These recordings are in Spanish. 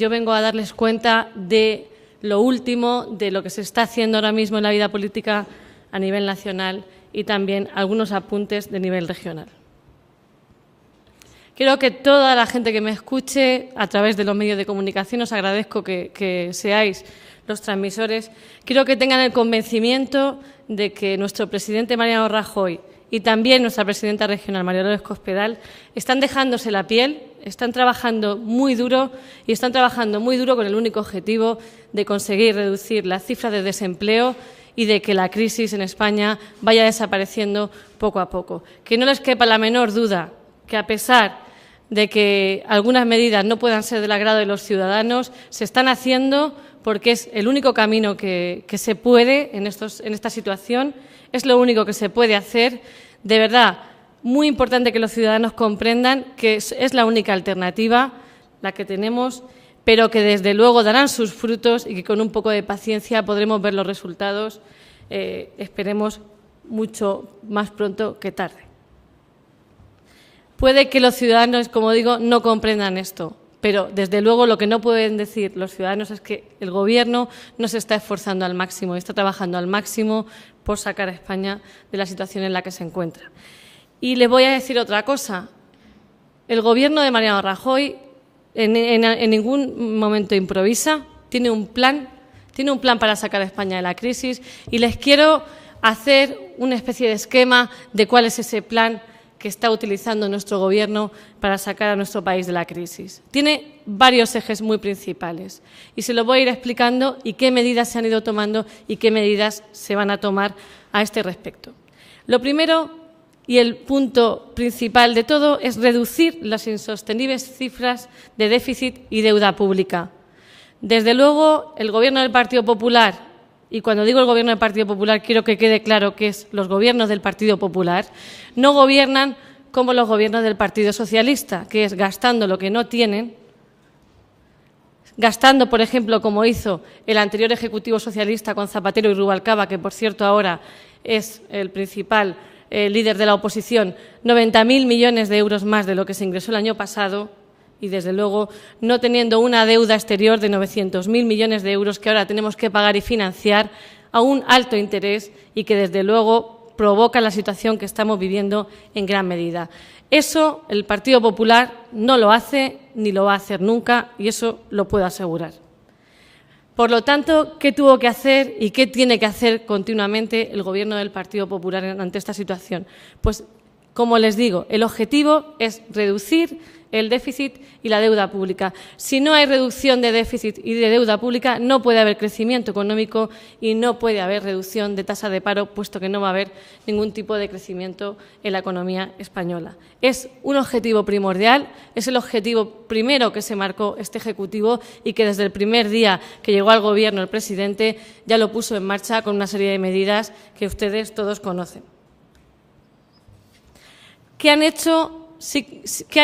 yo vengo a darles cuenta de lo último, de lo que se está haciendo ahora mismo en la vida política a nivel nacional y también algunos apuntes de nivel regional. Quiero que toda la gente que me escuche a través de los medios de comunicación, os agradezco que seáis los transmisores, quiero que tengan el convencimiento de que nuestro presidente Mariano Rajoy y también nuestra presidenta regional, María Dolores Cospedal, están dejándose la piel, están trabajando muy duro y están trabajando muy duro con el único objetivo de conseguir reducir las cifras de desempleo y de que la crisis en España vaya desapareciendo poco a poco. Que no les quepa la menor duda que, a pesar de que algunas medidas no puedan ser del agrado de los ciudadanos, se están haciendo porque es el único camino que se puede en esta situación, es lo único que se puede hacer. De verdad, muy importante que los ciudadanos comprendan que es la única alternativa, la que tenemos, pero que desde luego darán sus frutos y que con un poco de paciencia podremos ver los resultados, esperemos, mucho más pronto que tarde. Puede que los ciudadanos, como digo, no comprendan esto, pero desde luego lo que no pueden decir los ciudadanos es que el Gobierno no se está esforzando al máximo, está trabajando al máximo por sacar a España de la situación en la que se encuentra. Y les voy a decir otra cosa. El Gobierno de Mariano Rajoy en ningún momento improvisa, tiene un plan para sacar a España de la crisis y les quiero hacer una especie de esquema de cuál es ese plan que está utilizando nuestro Gobierno para sacar a nuestro país de la crisis. Tiene varios ejes muy principales y se los voy a ir explicando y qué medidas se han ido tomando y qué medidas se van a tomar a este respecto. Lo primero y el punto principal de todo es reducir las insostenibles cifras de déficit y deuda pública. Desde luego, el Gobierno del Partido Popular, y cuando digo el Gobierno del Partido Popular quiero que quede claro que es los gobiernos del Partido Popular, no gobiernan como los gobiernos del Partido Socialista, que es gastando lo que no tienen, gastando, por ejemplo, como hizo el anterior Ejecutivo Socialista con Zapatero y Rubalcaba, que, por cierto, ahora es el principal líder de la oposición, 90.000 millones de euros más de lo que se ingresó el año pasado, y, desde luego, no teniendo una deuda exterior de 900.000 millones de euros que ahora tenemos que pagar y financiar a un alto interés y que, desde luego, provoca la situación que estamos viviendo en gran medida. Eso el Partido Popular no lo hace ni lo va a hacer nunca y eso lo puedo asegurar. Por lo tanto, ¿qué tuvo que hacer y qué tiene que hacer continuamente el Gobierno del Partido Popular ante esta situación? Pues, como les digo, el objetivo es reducir el déficit y la deuda pública. Si no hay reducción de déficit y de deuda pública, no puede haber crecimiento económico y no puede haber reducción de tasa de paro, puesto que no va a haber ningún tipo de crecimiento en la economía española. Es un objetivo primordial, es el objetivo primero que se marcó este Ejecutivo y que desde el primer día que llegó al Gobierno el presidente ya lo puso en marcha con una serie de medidas que ustedes todos conocen. ¿Qué han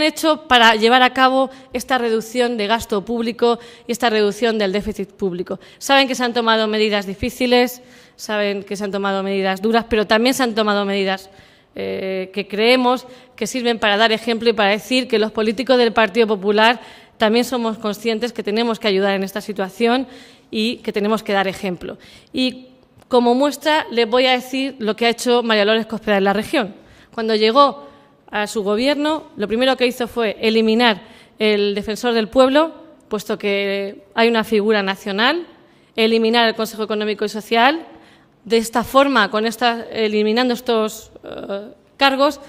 hecho para llevar a cabo esta reducción de gasto público y esta reducción del déficit público? Saben que se han tomado medidas difíciles, saben que se han tomado medidas duras, pero también se han tomado medidas que creemos que sirven para dar ejemplo y para decir que los políticos del Partido Popular también somos conscientes que tenemos que ayudar en esta situación y que tenemos que dar ejemplo. Y como muestra les voy a decir lo que ha hecho María Dolores Cospedal en la región. Cuando llegó a su Gobierno, lo primero que hizo fue eliminar el Defensor del Pueblo, puesto que hay una figura nacional, eliminar el Consejo Económico y Social. De esta forma, eliminando estos cargos,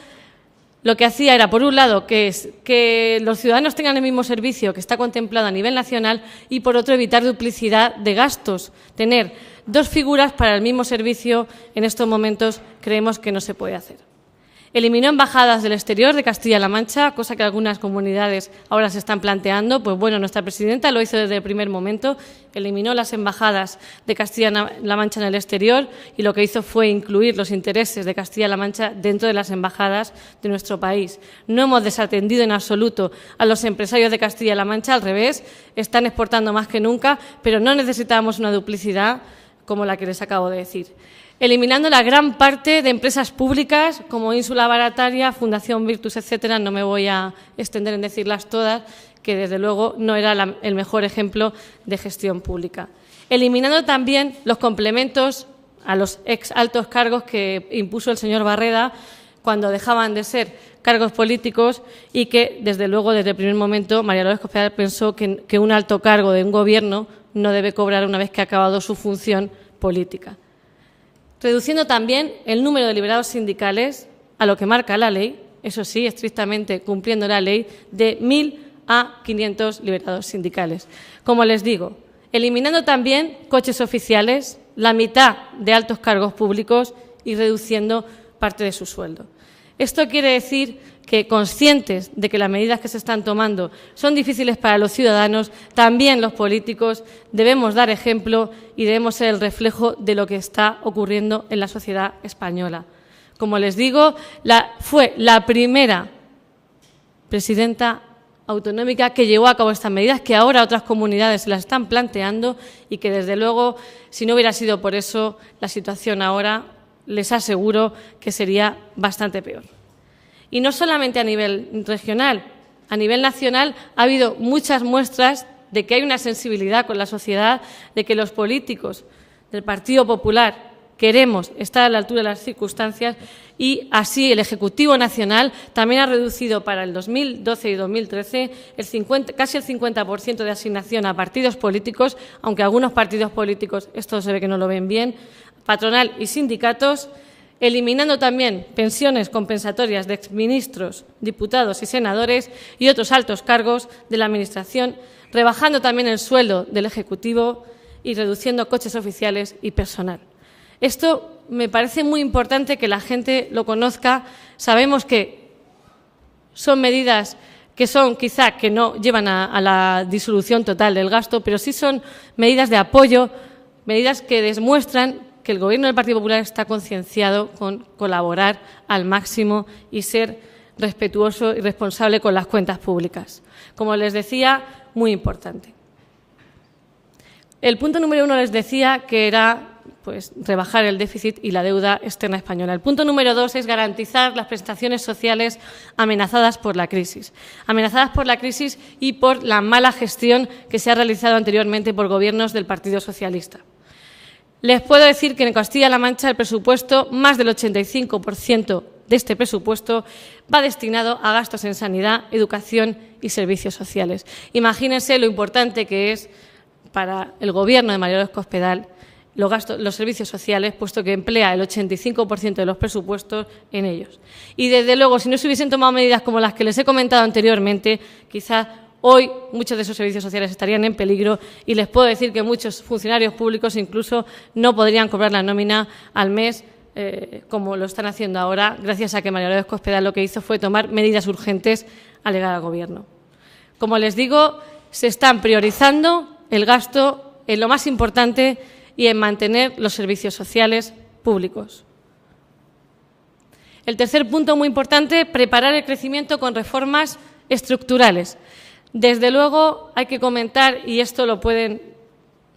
lo que hacía era, por un lado, que los ciudadanos tengan el mismo servicio que está contemplado a nivel nacional y, por otro, evitar duplicidad de gastos. Tener dos figuras para el mismo servicio en estos momentos creemos que no se puede hacer. Eliminó embajadas del exterior de Castilla-La Mancha, cosa que algunas comunidades ahora se están planteando. Pues bueno, nuestra presidenta lo hizo desde el primer momento, eliminó las embajadas de Castilla-La Mancha en el exterior y lo que hizo fue incluir los intereses de Castilla-La Mancha dentro de las embajadas de nuestro país. No hemos desatendido en absoluto a los empresarios de Castilla-La Mancha, al revés, están exportando más que nunca, pero no necesitábamos una duplicidad como la que les acabo de decir. Eliminando la gran parte de empresas públicas como Ínsula Barataria, Fundación Virtus, etcétera, no me voy a extender en decirlas todas, que desde luego no era el mejor ejemplo de gestión pública. Eliminando también los complementos a los ex altos cargos que impuso el señor Barreda cuando dejaban de ser cargos políticos y que, desde luego, desde el primer momento, María Dolores Cospedal pensó que un alto cargo de un gobierno no debe cobrar una vez que ha acabado su función política. Reduciendo también el número de liberados sindicales a lo que marca la ley, eso sí, estrictamente cumpliendo la ley, de 1.000 a 500 liberados sindicales. Como les digo, eliminando también coches oficiales, la mitad de altos cargos públicos y reduciendo parte de su sueldo. Esto quiere decir que, conscientes de que las medidas que se están tomando son difíciles para los ciudadanos, también los políticos debemos dar ejemplo y debemos ser el reflejo de lo que está ocurriendo en la sociedad española. Como les digo, fue la primera presidenta autonómica que llevó a cabo estas medidas, que ahora otras comunidades se las están planteando y que, desde luego, si no hubiera sido por eso, la situación ahora, les aseguro que sería bastante peor. Y no solamente a nivel regional, a nivel nacional ha habido muchas muestras de que hay una sensibilidad con la sociedad, de que los políticos del Partido Popular queremos estar a la altura de las circunstancias y así el Ejecutivo Nacional también ha reducido para el 2012 y 2013 casi el 50% de asignación a partidos políticos, aunque algunos partidos políticos esto se ve que no lo ven bien, patronal y sindicatos, eliminando también pensiones compensatorias de exministros, diputados y senadores y otros altos cargos de la Administración, rebajando también el sueldo del Ejecutivo y reduciendo coches oficiales y personal. Esto me parece muy importante que la gente lo conozca. Sabemos que son medidas que son quizá que no llevan a la disolución total del gasto, pero sí son medidas de apoyo, medidas que demuestran que el Gobierno del Partido Popular está concienciado con colaborar al máximo y ser respetuoso y responsable con las cuentas públicas. Como les decía, muy importante. El punto número 1 les decía que era rebajar el déficit y la deuda externa española. El punto número 2 es garantizar las prestaciones sociales amenazadas por la crisis. Amenazadas por la crisis y por la mala gestión que se ha realizado anteriormente por gobiernos del Partido Socialista. Les puedo decir que en Castilla-La Mancha el presupuesto, más del 85% de este presupuesto, va destinado a gastos en sanidad, educación y servicios sociales. Imagínense lo importante que es para el Gobierno de María Dolores Cospedal los servicios sociales, puesto que emplea el 85% de los presupuestos en ellos. Y, desde luego, si no se hubiesen tomado medidas como las que les he comentado anteriormente, quizás hoy muchos de esos servicios sociales estarían en peligro y les puedo decir que muchos funcionarios públicos incluso no podrían cobrar la nómina al mes, como lo están haciendo ahora, gracias a que María Dolores Cospedal lo que hizo fue tomar medidas urgentes al llegar al Gobierno. Como les digo, se están priorizando el gasto en lo más importante y en mantener los servicios sociales públicos. El tercer punto muy importante, preparar el crecimiento con reformas estructurales. Desde luego hay que comentar, y esto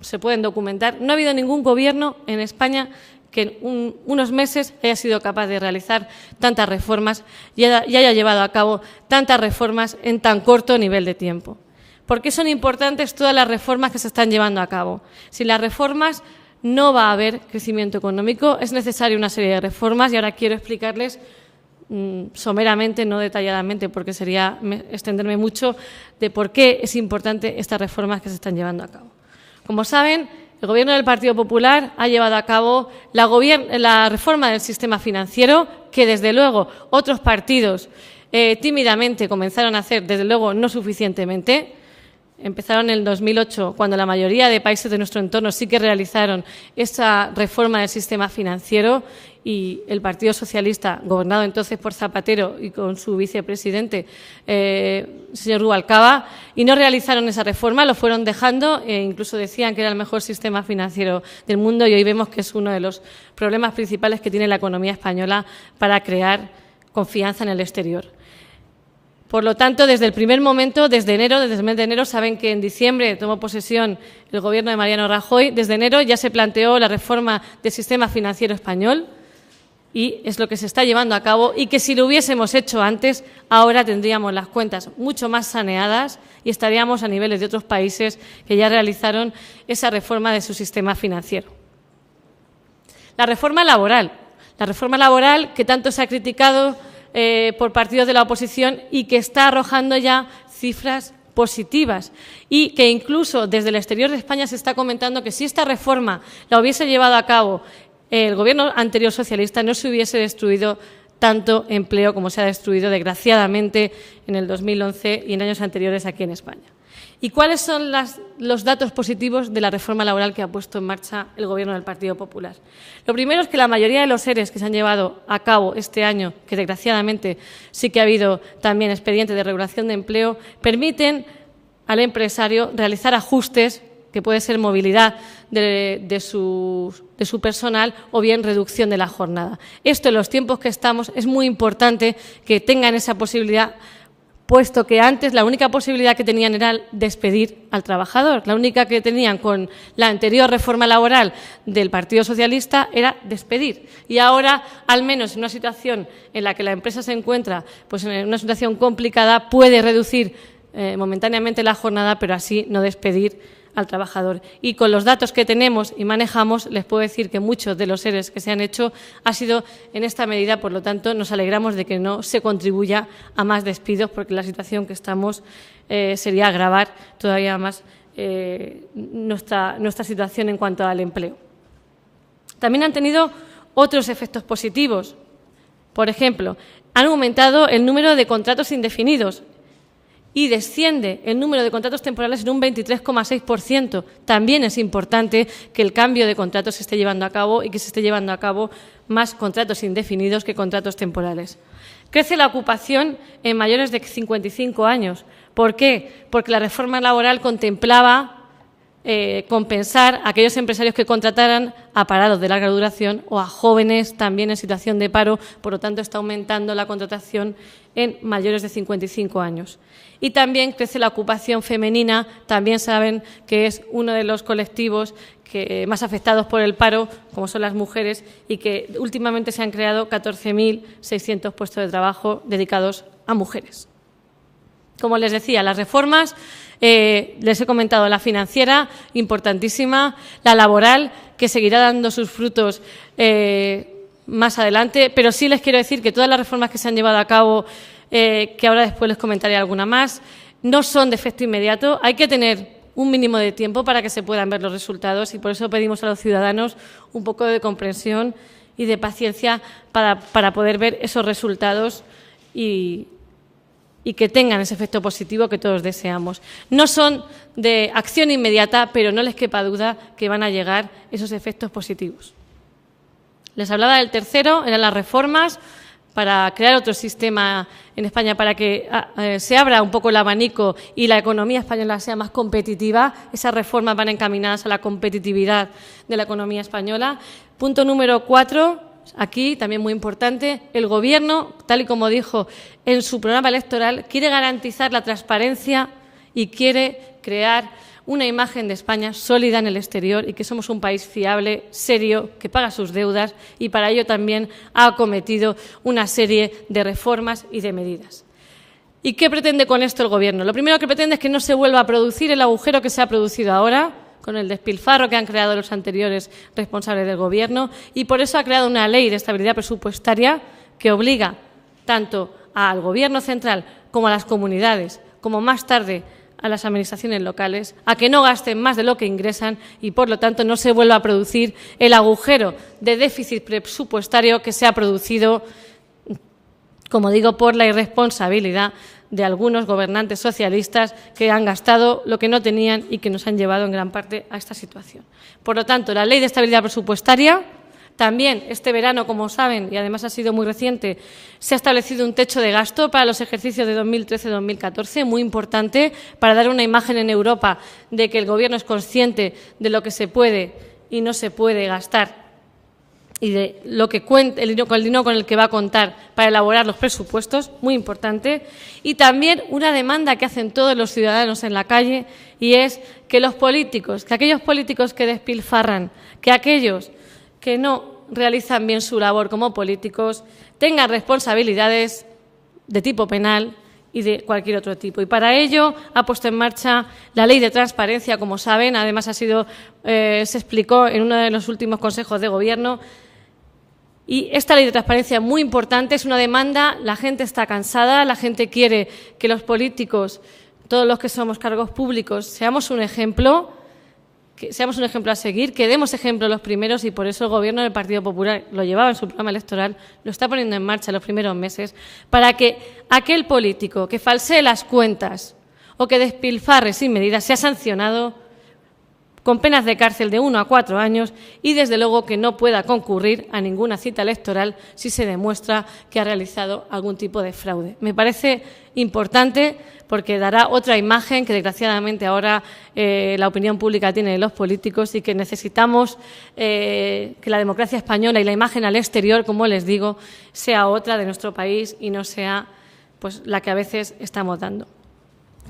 se pueden documentar, no ha habido ningún gobierno en España que en unos meses haya sido capaz de realizar tantas reformas y haya llevado a cabo tantas reformas en tan corto nivel de tiempo. ¿Por qué son importantes todas las reformas que se están llevando a cabo? Sin las reformas no va a haber crecimiento económico, es necesaria una serie de reformas y ahora quiero explicarles someramente, no detalladamente, porque sería extenderme mucho, de por qué es importante estas reformas que se están llevando a cabo. Como saben, el Gobierno del Partido Popular ha llevado a cabo la reforma del sistema financiero, que desde luego otros partidos tímidamente comenzaron a hacer, desde luego no suficientemente. Empezaron en el 2008, cuando la mayoría de países de nuestro entorno sí que realizaron esa reforma del sistema financiero y el Partido Socialista, gobernado entonces por Zapatero y con su vicepresidente, señor Rubalcaba, y no realizaron esa reforma, lo fueron dejando e incluso decían que era el mejor sistema financiero del mundo y hoy vemos que es uno de los problemas principales que tiene la economía española para crear confianza en el exterior. Por lo tanto, desde el primer momento, desde el mes de enero, saben que en diciembre tomó posesión el Gobierno de Mariano Rajoy. Desde enero ya se planteó la reforma del sistema financiero español y es lo que se está llevando a cabo y que si lo hubiésemos hecho antes, ahora tendríamos las cuentas mucho más saneadas y estaríamos a niveles de otros países que ya realizaron esa reforma de su sistema financiero. La reforma laboral que tanto se ha criticado por partidos de la oposición y que está arrojando ya cifras positivas y que incluso desde el exterior de España se está comentando que si esta reforma la hubiese llevado a cabo el gobierno anterior socialista no se hubiese destruido tanto empleo como se ha destruido desgraciadamente en el 2011 y en años anteriores aquí en España. ¿Y cuáles son los datos positivos de la reforma laboral que ha puesto en marcha el Gobierno del Partido Popular? Lo primero es que la mayoría de los EREs que se han llevado a cabo este año, que desgraciadamente sí que ha habido también expedientes de regulación de empleo, permiten al empresario realizar ajustes, que puede ser movilidad de su personal o bien reducción de la jornada. Esto en los tiempos que estamos es muy importante que tengan esa posibilidad, puesto que antes la única posibilidad que tenían era despedir al trabajador. La única que tenían con la anterior reforma laboral del Partido Socialista era despedir. Y ahora, al menos en una situación en la que la empresa se encuentra pues en una situación complicada, puede reducir momentáneamente la jornada, pero así no despedir al trabajador. Y con los datos que tenemos y manejamos, les puedo decir que muchos de los EREs que se han hecho ha sido en esta medida, por lo tanto, nos alegramos de que no se contribuya a más despidos, porque la situación que estamos sería agravar todavía más nuestra situación en cuanto al empleo. También han tenido otros efectos positivos. Por ejemplo, han aumentado el número de contratos indefinidos y desciende el número de contratos temporales en un 23,6%. También es importante que el cambio de contratos se esté llevando a cabo y que se esté llevando a cabo más contratos indefinidos que contratos temporales. Crece la ocupación en mayores de 55 años. ¿Por qué? Porque la reforma laboral contemplaba compensar a aquellos empresarios que contrataran a parados de larga duración o a jóvenes también en situación de paro. Por lo tanto, está aumentando la contratación en mayores de 55 años. Y también crece la ocupación femenina. También saben que es uno de los colectivos más afectados por el paro, como son las mujeres, y que últimamente se han creado 14.600 puestos de trabajo dedicados a mujeres. Como les decía, las reformas, les he comentado la financiera, importantísima, la laboral, que seguirá dando sus frutos más adelante, pero sí les quiero decir que todas las reformas que se han llevado a cabo, que ahora después les comentaré alguna más, no son de efecto inmediato. Hay que tener un mínimo de tiempo para que se puedan ver los resultados y por eso pedimos a los ciudadanos un poco de comprensión y de paciencia para poder ver esos resultados y que tengan ese efecto positivo que todos deseamos. No son de acción inmediata, pero no les quepa duda que van a llegar esos efectos positivos. Les hablaba del tercero, eran las reformas para crear otro sistema en España, para que se abra un poco el abanico y la economía española sea más competitiva. Esas reformas van encaminadas a la competitividad de la economía española. Punto número 4. Aquí, también muy importante, el Gobierno, tal y como dijo en su programa electoral, quiere garantizar la transparencia y quiere crear una imagen de España sólida en el exterior y que somos un país fiable, serio, que paga sus deudas y para ello también ha acometido una serie de reformas y de medidas. ¿Y qué pretende con esto el Gobierno? Lo primero que pretende es que no se vuelva a producir el agujero que se ha producido ahora, con el despilfarro que han creado los anteriores responsables del Gobierno, y por eso ha creado una ley de estabilidad presupuestaria que obliga tanto al Gobierno central como a las comunidades, como más tarde a las administraciones locales, a que no gasten más de lo que ingresan y, por lo tanto, no se vuelva a producir el agujero de déficit presupuestario que se ha producido, como digo, por la irresponsabilidad de algunos gobernantes socialistas que han gastado lo que no tenían y que nos han llevado en gran parte a esta situación. Por lo tanto, la Ley de Estabilidad Presupuestaria, también este verano, como saben, y además ha sido muy reciente, se ha establecido un techo de gasto para los ejercicios de 2013-2014, muy importante, para dar una imagen en Europa de que el Gobierno es consciente de lo que se puede y no se puede gastar y de lo que cuenta, el dinero con el que va a contar para elaborar los presupuestos, muy importante. Y también una demanda que hacen todos los ciudadanos en la calle, y es que los políticos, que aquellos políticos que despilfarran, que aquellos que no realizan bien su labor como políticos, tengan responsabilidades de tipo penal y de cualquier otro tipo. Y para ello ha puesto en marcha la Ley de Transparencia, como saben. Además, se explicó en uno de los últimos consejos de Gobierno. Y esta Ley de Transparencia es muy importante, es una demanda, la gente está cansada, la gente quiere que los políticos, todos los que somos cargos públicos, seamos un ejemplo a seguir, que demos ejemplo los primeros, y por eso el Gobierno del Partido Popular lo llevaba en su programa electoral, lo está poniendo en marcha en los primeros meses, para que aquel político que falsee las cuentas o que despilfarre sin medida sea sancionado con penas de cárcel de 1 a 4 años y, desde luego, que no pueda concurrir a ninguna cita electoral si se demuestra que ha realizado algún tipo de fraude. Me parece importante porque dará otra imagen que, desgraciadamente, ahora la opinión pública tiene de los políticos, y que necesitamos que la democracia española y la imagen al exterior, como les digo, sea otra de nuestro país y no sea pues la que a veces estamos dando.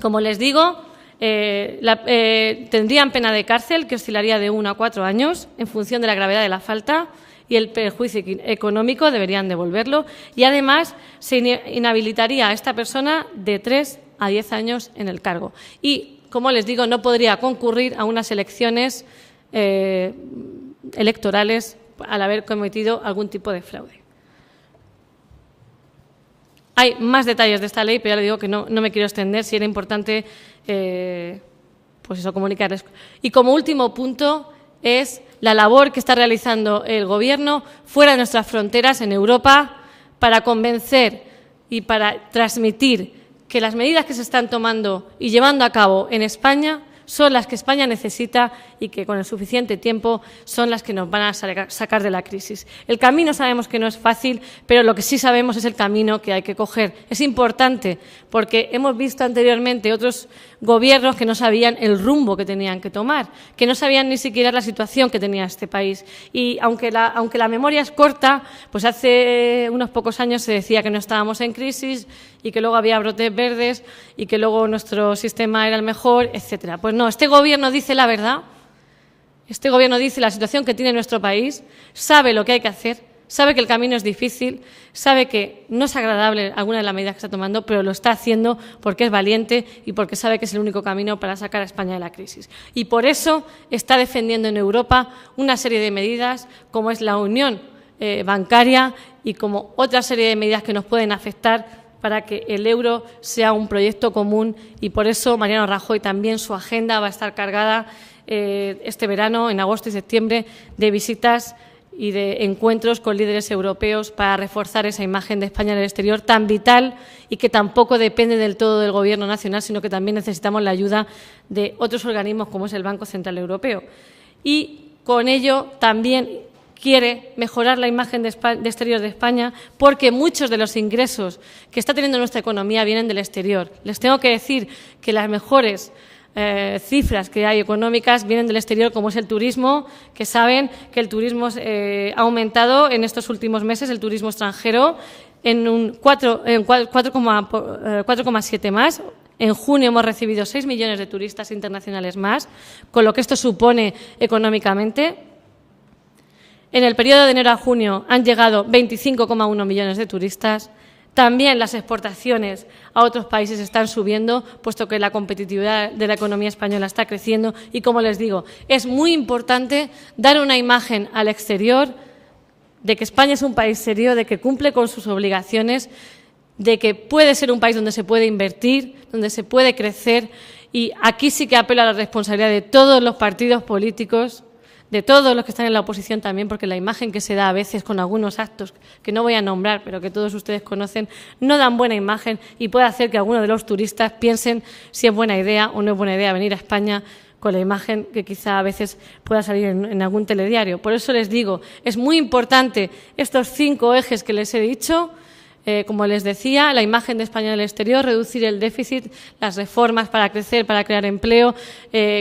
Como les digo, tendrían pena de cárcel que oscilaría de 1 a 4 años en función de la gravedad de la falta, y el perjuicio económico deberían devolverlo, y además se inhabilitaría a esta persona de 3 a 10 años en el cargo. Y, como les digo, no podría concurrir a unas elecciones electorales al haber cometido algún tipo de fraude. Hay más detalles de esta ley, pero ya le digo que no me quiero extender, si era importante pues eso, comunicarles. Y como último punto es la labor que está realizando el Gobierno fuera de nuestras fronteras, en Europa, para convencer y para transmitir que las medidas que se están tomando y llevando a cabo en España son las que España necesita y que con el suficiente tiempo son las que nos van a sacar de la crisis. El camino sabemos que no es fácil, pero lo que sí sabemos es el camino que hay que coger. Es importante porque hemos visto anteriormente otros gobiernos que no sabían el rumbo que tenían que tomar, que no sabían ni siquiera la situación que tenía este país. Y aunque la memoria es corta, pues hace unos pocos años se decía que no estábamos en crisis y que luego había brotes verdes y que luego nuestro sistema era el mejor, etcétera. Pues no, este Gobierno dice la verdad, este Gobierno dice la situación que tiene nuestro país, sabe lo que hay que hacer, sabe que el camino es difícil, sabe que no es agradable alguna de las medidas que está tomando, pero lo está haciendo porque es valiente y porque sabe que es el único camino para sacar a España de la crisis. Y por eso está defendiendo en Europa una serie de medidas, como es la unión bancaria y como otra serie de medidas que nos pueden afectar para que el euro sea un proyecto común, y por eso Mariano Rajoy también, su agenda va a estar cargada este verano, en agosto y septiembre, de visitas y de encuentros con líderes europeos para reforzar esa imagen de España en el exterior tan vital y que tampoco depende del todo del Gobierno nacional, sino que también necesitamos la ayuda de otros organismos como es el Banco Central Europeo. Y con ello también quiere mejorar la imagen de exterior de España, porque muchos de los ingresos que está teniendo nuestra economía vienen del exterior. Les tengo que decir que las mejores cifras que hay económicas vienen del exterior, como es el turismo, que saben que el turismo ha aumentado en estos últimos meses, el turismo extranjero, en un 4,7 más. En junio hemos recibido 6 millones de turistas internacionales más, con lo que esto supone económicamente. En el periodo de enero a junio han llegado 25,1 millones de turistas. También las exportaciones a otros países están subiendo, puesto que la competitividad de la economía española está creciendo. Y, como les digo, es muy importante dar una imagen al exterior de que España es un país serio, de que cumple con sus obligaciones, de que puede ser un país donde se puede invertir, donde se puede crecer. Y aquí sí que apelo a la responsabilidad de todos los partidos políticos, de todos los que están en la oposición también, porque la imagen que se da a veces con algunos actos que no voy a nombrar, pero que todos ustedes conocen, no dan buena imagen y puede hacer que algunos de los turistas piensen si es buena idea o no es buena idea venir a España con la imagen que quizá a veces pueda salir en algún telediario. Por eso les digo, es muy importante estos 5 ejes que les he dicho. Como les decía, la imagen de España en el exterior, reducir el déficit, las reformas para crecer, para crear empleo.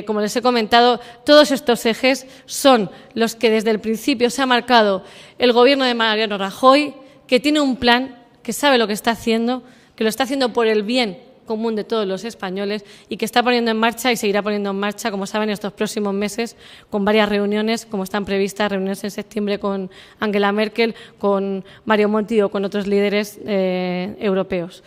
Como les he comentado, todos estos ejes son los que desde el principio se ha marcado el Gobierno de Mariano Rajoy, que tiene un plan, que sabe lo que está haciendo, que lo está haciendo por el bien común de todos los españoles y que está poniendo en marcha y seguirá poniendo en marcha, como saben, estos próximos meses con varias reuniones, como están previstas, reuniones en septiembre con Angela Merkel, con Mario Monti o con otros líderes europeos.